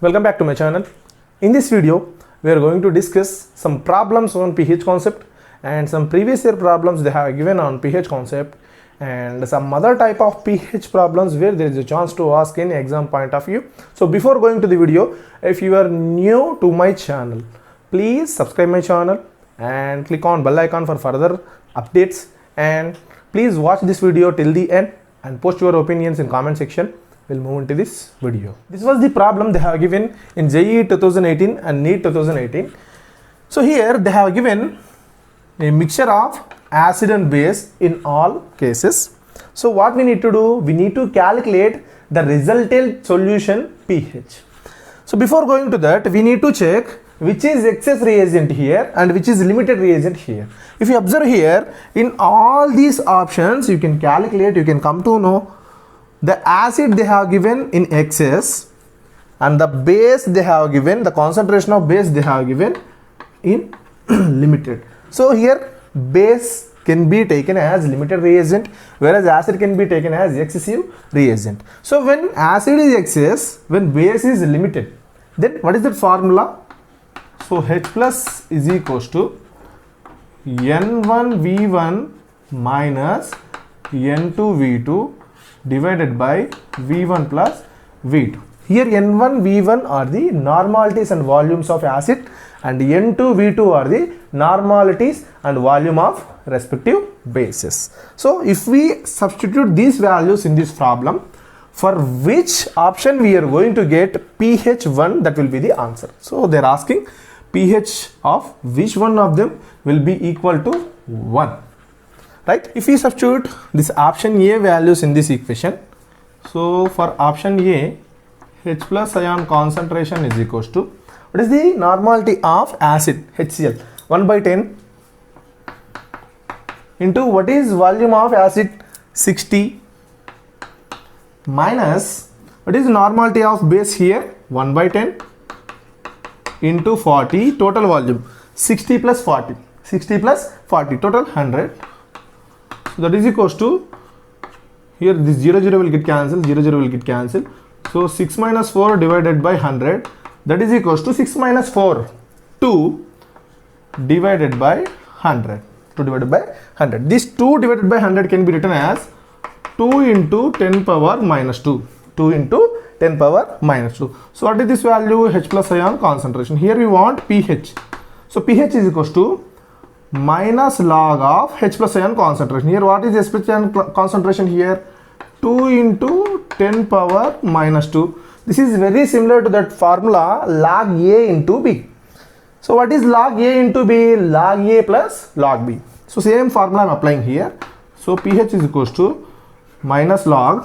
Welcome back to my channel. In this video, we are going to discuss some problems on pH concept and some previous year problems they have given on pH concept and some other type of pH problems where there is a chance to ask in exam point of view. So before going to the video, if you are new to my channel, please subscribe my channel and click on bell icon for further updates, and please watch this video till the end and post your opinions in comment section. We'll move into this video. This was the problem they have given in JEE 2018 and NEET 2018. So here they have given a mixture of acid and base in all cases. So what we need to do, we need to calculate the resultant solution pH. So before going to that, we need to check which is excess reagent here and which is limited reagent here. If you observe here, in all these options, you can calculate, you can come to know the acid they have given in excess and the base they have given, the concentration of base they have given in limited. So here base can be taken as limited reagent, whereas acid can be taken as excessive reagent. So when acid is excess, when base is limited, then what is the formula? So H plus is equals to N1V1 minus N2V2 divided by V1 plus V2. Here N1, V1 are the normalities and volumes of acid and N2, V2 are the normalities and volume of respective bases. So if we substitute these values in this problem, for which option we are going to get pH1, that will be the answer. So they are asking pH of which one of them will be equal to 1. Right? If we substitute this option A values in this equation, so for option A, H plus ion concentration is equals to, what is the normality of acid HCl? 1 by 10 into what is volume of acid 60 minus what is normality of base here 1 by 10 into 40 total volume 60 plus 40 total 100. So that is equals to, here this 0 will get cancelled, 0 will get cancelled. So 6 minus 4 divided by 100, that is equals to 6 minus 4, 2 divided by 100. 2 divided by 100. This 2 divided by 100 can be written as 2 into 10 power minus 2. 2 into 10 power minus 2. So what is this value? H plus ion concentration. Here we want pH. So pH is equals to minus log of H plus ion concentration. Here what is H plus ion concentration here? 2 into 10 power minus 2. This is very similar to that formula log A into B. So what is log A into B? Log A plus log B. So same formula I am applying here. So pH is equals to minus log.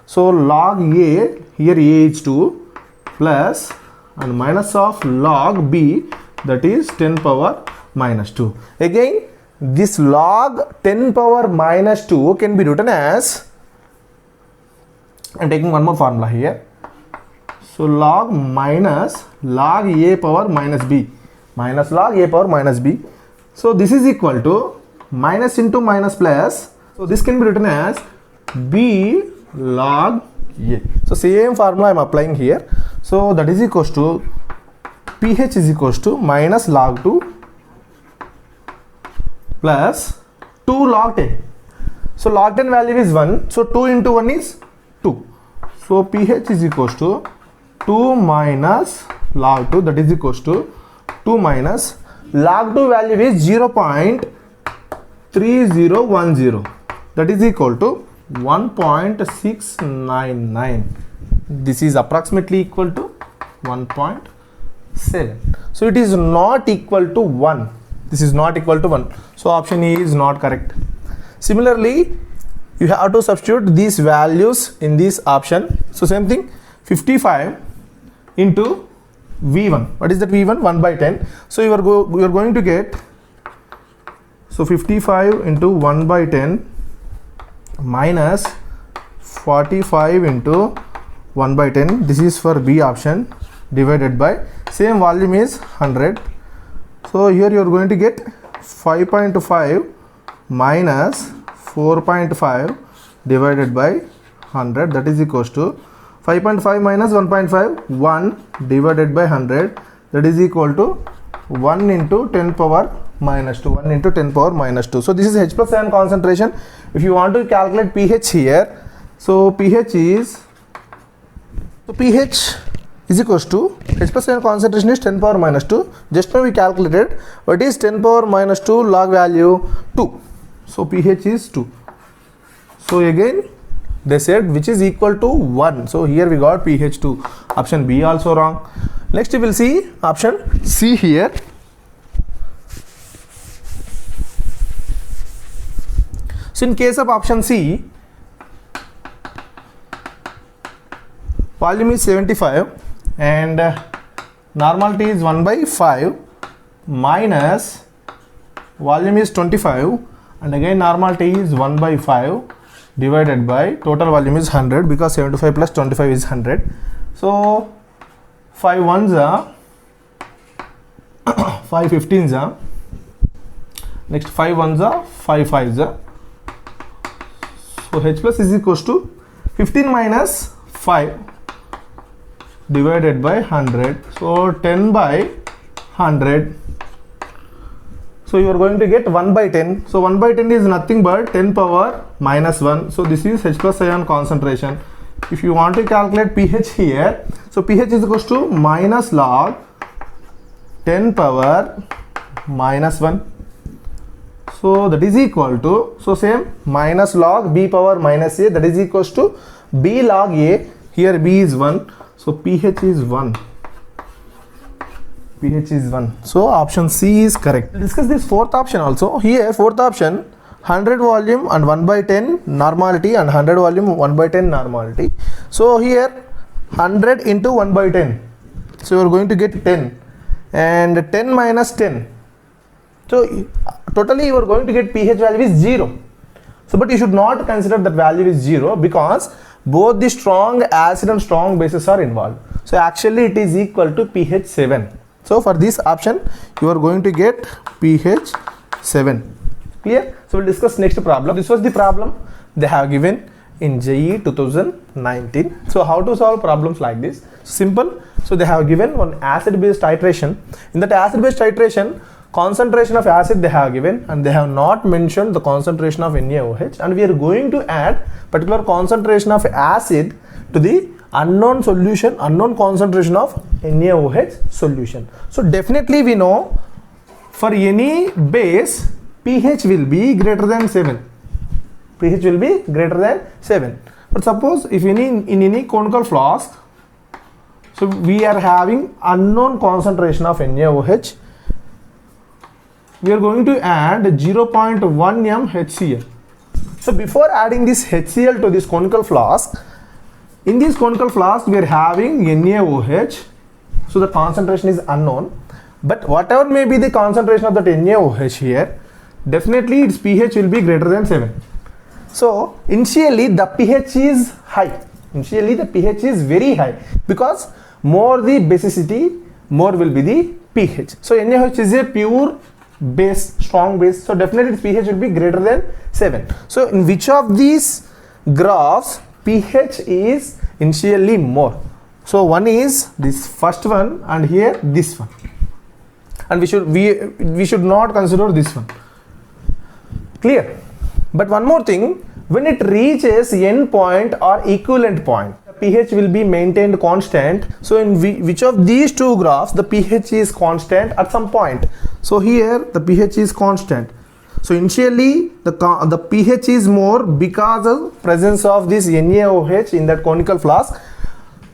So log A, here A is 2 plus and minus of log B, that is 10 power minus 2. Again, this log 10 power minus 2 can be written as, I am taking one more formula here. So log minus log A power minus B, minus log A power minus B. So this is equal to minus into minus plus. So this can be written as B log A. So same formula I am applying here. So that is equals to pH is equals to minus log 2 plus 2 log 10. So log 10 value is 1. So 2 into 1 is 2. So pH is equals to 2 minus log 2, that is equals to 2 minus log 2 value is 0.3010, that is equal to 1.699. This is approximately equal to 1.7. So it is not equal to 1. This is not equal to 1. So option E is not correct. Similarly, you have to substitute these values in this option. So same thing, 55 into V1. What is that V1? 1 by 10. So you are going to get, so 55 into 1 by 10 minus 45 into 1 by 10. This is for B option, divided by same volume is 100. So here you are going to get 5.5 minus 4.5 divided by 100, that is equals to 5.5 minus 1.5, 1 divided by 100, that is equal to 1 into 10 power minus 2, 1 into 10 power minus 2. So this is H plus ion concentration. If you want to calculate pH here, so pH is equals to H plus ion concentration is 10 power minus 2. Just now we calculated what is 10 power minus 2 log value 2. So pH is 2. So again they said which is equal to 1. So here we got pH 2. Option B also wrong. Next we will see option C here. So in case of option C, volume is 75 and normality is 1 by 5 minus volume is 25 and again normality is 1 by 5 divided by total volume is 100 because 75 plus 25 is 100. So 5 ones are 5 15s are, next 5 ones are 5 5s are. So H plus is equals to 15 minus 5 divided by 100. So 10 by 100. So you are going to get 1 by 10. So 1 by 10 is nothing but 10 power minus 1. So this is H plus ion concentration. If you want to calculate pH here, so pH is equals to minus log 10 power minus 1. So that is equal to, so same minus log B power minus A, that is equals to B log A. Here B is 1. So pH is 1. pH is 1. So option C is correct. We'll discuss this fourth option also. Here fourth option, 100 volume and 1 by 10 normality and 100 volume 1 by 10 normality. So here 100 into 1 by 10. So you are going to get 10 and 10 minus 10. So totally you are going to get pH value is 0. So but you should not consider that value is 0 because both the strong acid and strong bases are involved. So actually it is equal to pH 7. So for this option you are going to get pH 7. Clear? So we'll discuss next problem. This was the problem they have given in JEE 2019. So how to solve problems like this? Simple. So they have given one acid base titration. In that acid base titration, concentration of acid they have given and they have not mentioned the concentration of NaOH, and we are going to add particular concentration of acid to the unknown solution, unknown concentration of NaOH solution. So definitely we know for any base pH will be greater than 7. pH will be greater than 7. But suppose if in any conical flask, so we are having unknown concentration of NaOH, we are going to add 0.1 m HCl. So before adding this HCl to this conical flask, in this conical flask we are having NaOH, so the concentration is unknown, but whatever may be the concentration of that NaOH here, definitely its pH will be greater than 7. So initially the pH is high, initially the pH is very high because more the basicity, more will be the pH. So NaOH is a pure base, strong base, so definitely its pH will be greater than 7. So in which of these graphs pH is initially more? So one is this first one and here this one, and we should not consider this one. Clear? But one more thing, when it reaches end point or equivalent point, the pH will be maintained constant. So in which of these two graphs the pH is constant at some point? So here the pH is constant. So initially the pH is more because of presence of this NaOH in that conical flask.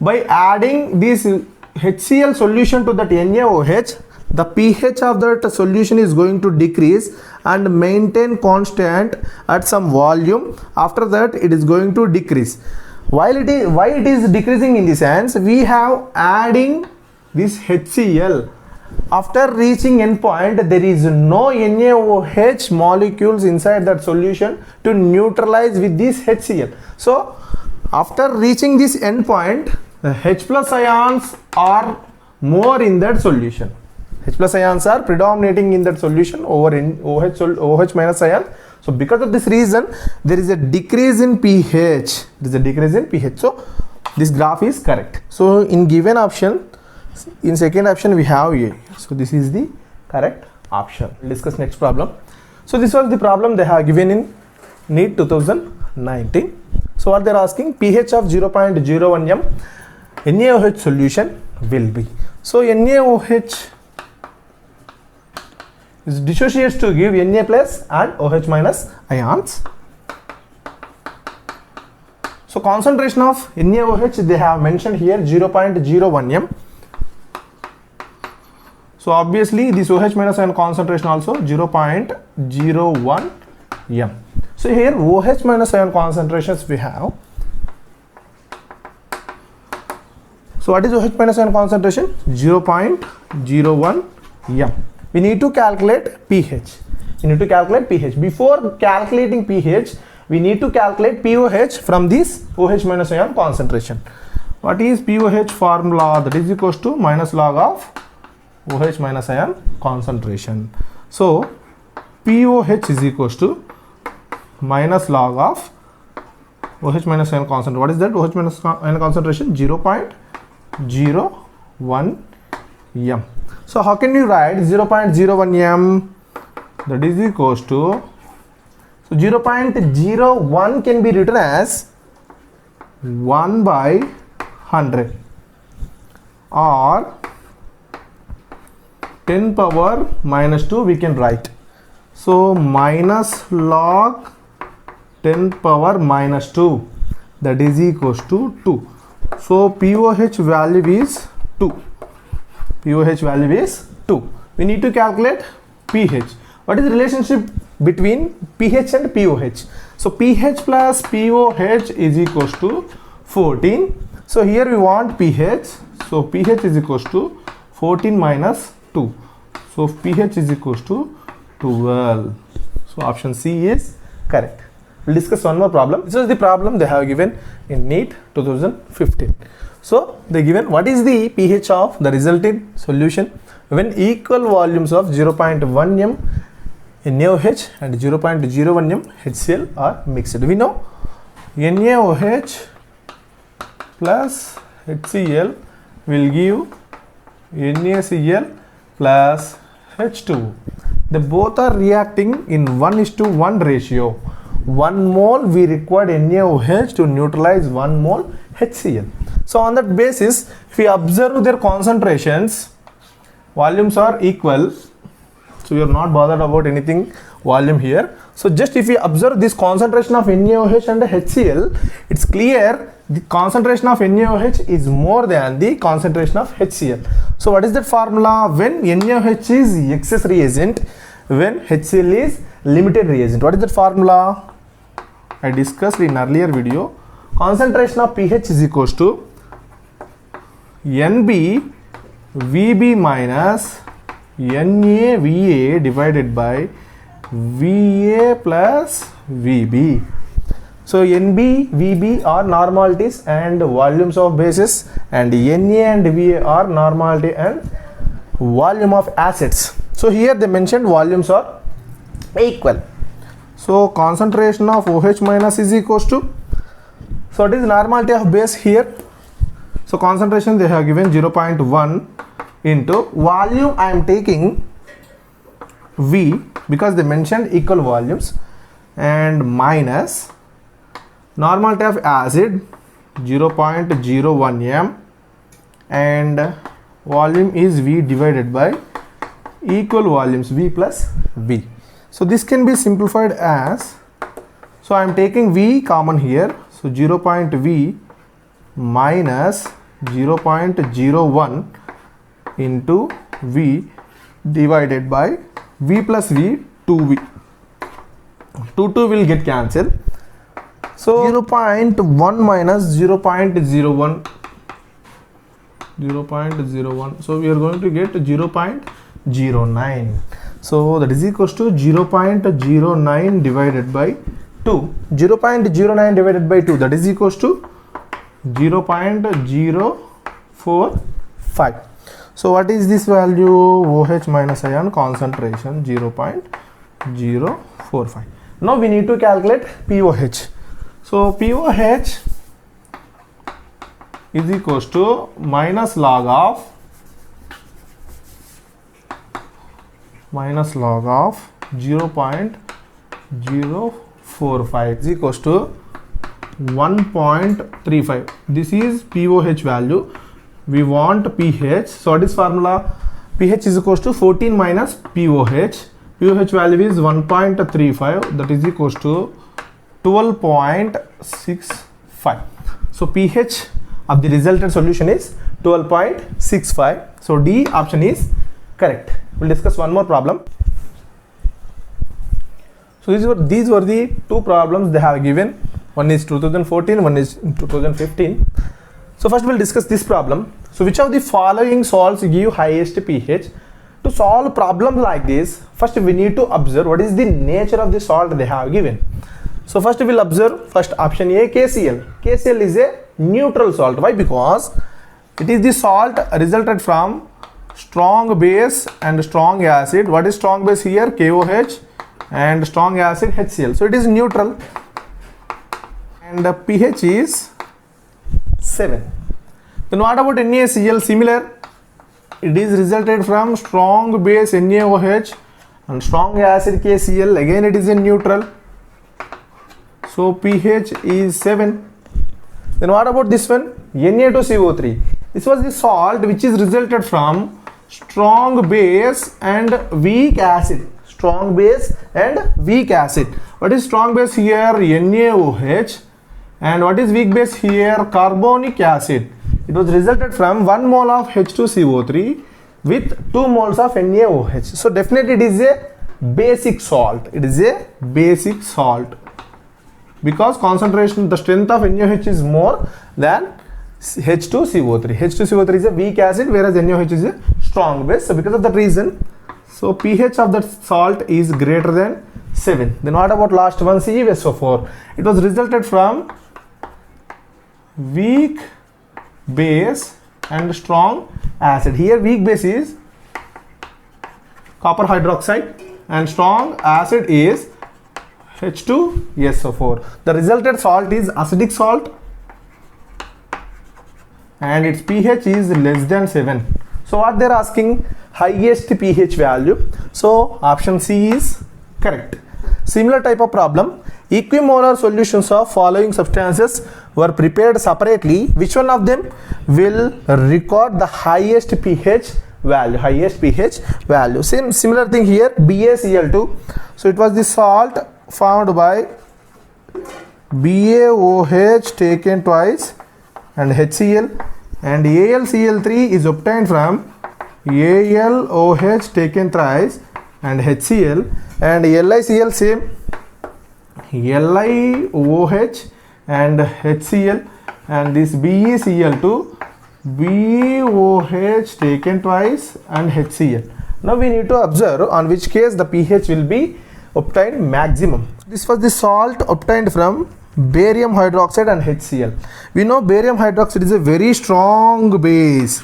By adding this HCl solution to that NaOH, the pH of that solution is going to decrease and maintain constant at some volume. After that it is going to decrease. Why it is decreasing in the sense, we have adding this HCl. After reaching end point, there is no NaOH molecules inside that solution to neutralize with this HCl. So after reaching this end point, the H plus ions are more in that solution. H plus ions are predominating in that solution over in OH minus ion. So because of this reason, there is a decrease in pH. There is a decrease in pH. So This graph is correct. So in given option, in second option we have A. So this is the correct option. We'll discuss next problem. So this was the problem they have given in NEET 2019. So what they're asking, pH of 0.01 m, NaOH solution will be. So NaOH is dissociates to give Na plus and OH minus ions. So concentration of NaOH they have mentioned here 0.01 m. So obviously this OH minus ion concentration also 0.01 m. So here OH minus ion concentrations we have. So what is OH minus ion concentration? 0.01 m. We need to calculate pH. Before calculating pH, we need to calculate pOH from this OH minus ion concentration. What is pOH formula? That is equals to minus log of OH minus ion concentration. So pOH is equals to minus log of OH minus ion concentration. What is that? OH minus ion concentration 0.01 m. So how can you write 0.01 m? That is equals to, so 0.01 can be written as 1 by 100 or 10 power minus 2 we can write. So minus log 10 power minus 2, that is equals to 2. So pOH value is 2. pOH value is 2. We need to calculate pH. What is the relationship between pH and pOH? So pH plus pOH is equals to 14. So here we want pH. So pH is equals to 14 minus 2. So pH is equals to 12. So option C is correct. We'll discuss one more problem. This is the problem they have given in NEET 2015. So they given what is the pH of the resulting solution when equal volumes of 0.1 m NaOH and 0.01 m HCl are mixed. We know NaOH plus HCl will give NaCl plus H2O. They both are reacting in 1:1 ratio. 1 mole we required NaOH to neutralize 1 mole HCl. So on that basis, if we observe their concentrations, volumes are equal. So we are not bothered about anything volume here. So just if we observe this concentration of NaOH and HCl, it's clear the concentration of NaOH is more than the concentration of HCl. So what is that formula? When NaOH is excess reagent, when HCl is limited reagent. What is that formula? I discussed in earlier video. Concentration of pH is equals to NB VB minus NaVA divided by VA plus VB. So NB, VB are normalities and volumes of bases, and Na and Va are normality and volume of acids. So here they mentioned volumes are equal. So concentration of OH minus is equals to, so it is normality of base here. So concentration they have given 0.1 into volume. I am taking V because they mentioned equal volumes, and minus normality of acid 0.01 m, and volume is V divided by equal volumes V plus V. So this can be simplified as, so I am taking V common here, so 0.V minus 0.01 into V divided by V plus V, 2V. 2 will get cancelled. So 0.1 minus 0.01. So we are going to get 0.09. So that is equals to 0.09 divided by 2. 0.09 divided by 2, that is equals to 0.045. So what is this value? OH minus ion concentration 0.045. Now we need to calculate pOH. So pOH is equals to minus log of 0.045 is equals to 1.35. This is pOH value. We want pH. So what is formula? pH is equals to 14 minus pOH. pOH value is 1.35, that is equals to 12.65. So pH of the resultant solution is 12.65. So D option is correct. We'll discuss one more problem. So these were the two problems they have given. One is 2014, one is 2015. So first we'll discuss this problem. So which of the following salts give highest pH? To solve problems like this, first we need to observe what is the nature of the salt they have given. So first we will observe first option A, KCl. KCl is a neutral salt. Why? Because it is the salt resulted from strong base and strong acid. What is strong base here? KOH, and strong acid HCl. So it is neutral, and the pH is 7. Then what about NaCl? Similar. It is resulted from strong base NaOH and strong acid KCl. Again it is a neutral. So pH is 7. Then what about this one? Na2CO3. This was the salt which is resulted from strong base and weak acid. Strong base and weak acid. What is strong base here? NaOH. And what is weak base here? Carbonic acid. It was resulted from 1 mole of H2CO3 with 2 moles of NaOH. So definitely it is a basic salt. It is a basic salt because concentration, the strength of NaOH is more than H2CO3. H2CO3 is a weak acid, whereas NaOH is a strong base. So because of that reason, so pH of that salt is greater than 7. Then what about last one? CuSO4. It was resulted from weak base and strong acid. Here weak base is copper hydroxide and strong acid is H2SO4. The resulted salt is acidic salt and its pH is less than 7. So what they are asking? Highest pH value. So option C is correct. Similar type of problem. Equimolar solutions of following substances were prepared separately. Which one of them will record the highest pH value? Highest pH value. Similar thing here. BaCl2. So it was the salt formed by BaOH taken twice and HCl, and AlCl3 is obtained from AlOH taken thrice and HCl, and LiCl same, LiOH and HCl, and this BeCl2 BOH taken twice and HCl. Now we need to observe on which case the pH will be obtained maximum. This was the salt obtained from barium hydroxide and HCl. We know barium hydroxide is a very strong base.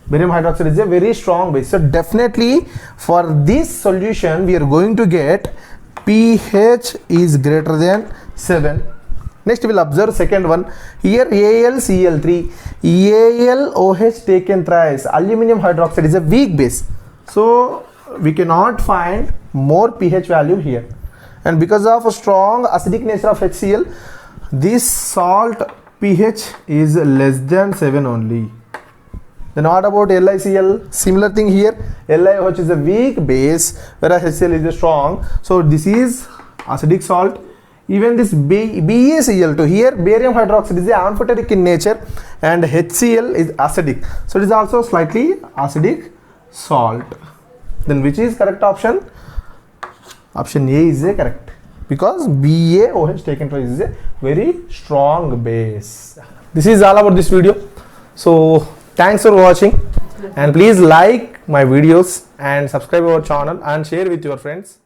Barium hydroxide is a very strong base. So definitely for this solution we are going to get pH is greater than 7. Next we will observe second one. Here AlCl3, AlOH taken thrice. Aluminium hydroxide is a weak base. So we cannot find more pH value here. And because of a strong acidic nature of HCl, this salt pH is less than 7 only. Then what about LiCl? Similar thing here. LiOH is a weak base, whereas HCl is a strong. So this is acidic salt. Even this BaCl2, here barium hydroxide is amphoteric in nature and HCl is acidic. So it is also slightly acidic salt. Then which is correct option? Option A is a correct, because BaOH taken twice is a very strong base. This is all about this video. So thanks for watching, and please like my videos and subscribe our channel and share with your friends.